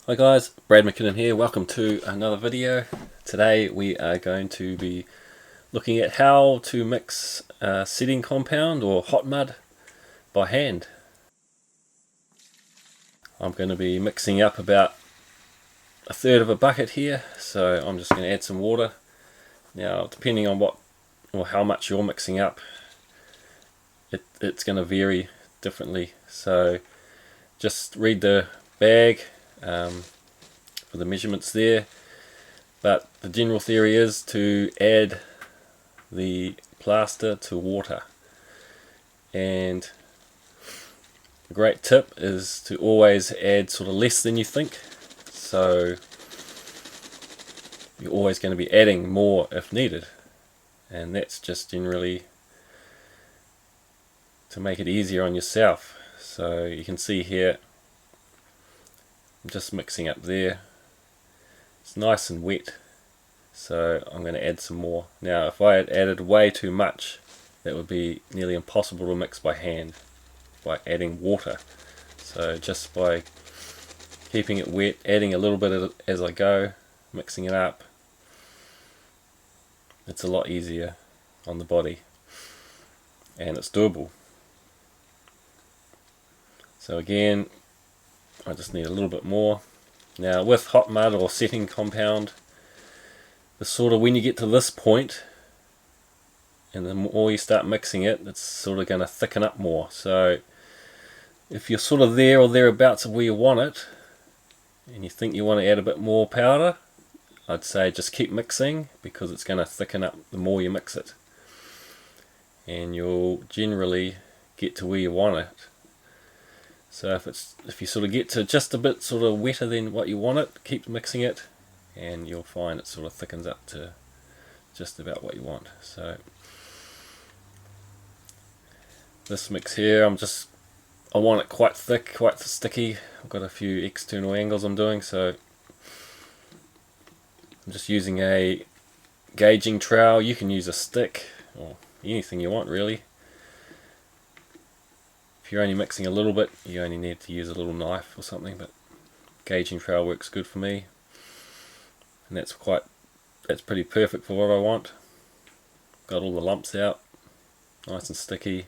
Hi guys, Brad McKinnon here. Welcome to another video. Today we are going to be looking at how to mix setting compound or hot mud by hand. I'm going to be mixing up about a third of a bucket here, so I'm just going to add some water. Now, depending on what or how much you're mixing up, it's going to vary differently. So just read the bag for the measurements there, but the general theory is to add the plaster to water, and a great tip is to always add sort of less than you think, so you're always going to be adding more if needed, and that's just generally to make it easier on yourself. So you can see here I'm just mixing up there. It's nice and wet, so I'm going to add some more. Now if I had added way too much, that would be nearly impossible to mix by hand by adding water. So just by keeping it wet, adding a little bit as I go, mixing it up, it's a lot easier on the body and it's doable. So again, I just need a little bit more. Now with hot mud or setting compound, the sort of when you get to this point and the more you start mixing it, it's sort of going to thicken up more. So if you're sort of there or thereabouts of where you want it and you think you want to add a bit more powder, I'd say just keep mixing, because it's going to thicken up the more you mix it, and you'll generally get to where you want it. So if you sort of get to just a bit sort of wetter than what you want it, keep mixing it and you'll find it sort of thickens up to just about what you want. So this mix here, I want it quite thick, quite sticky. I've got a few external angles I'm doing, so I'm just using a gauging trowel. You can use a stick or anything you want really. If you're only mixing a little bit, you only need to use a little knife or something, but gauging trowel works good for me, and that's pretty perfect for what I want. Got all the lumps out, nice and sticky.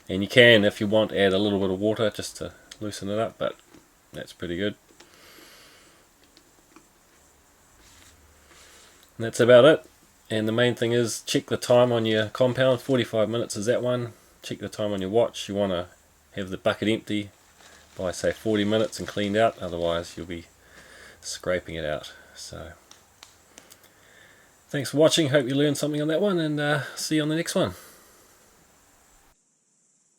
And you can, if you want, add a little bit of water just to loosen it up, but that's pretty good. And that's about it. And the main thing is check the time on your compound. 45 minutes is that one. Check the time on your watch. You want to have the bucket empty by say 40 minutes and cleaned out, otherwise you'll be scraping it out. So thanks for watching, hope you learned something on that one, and see you on the next one.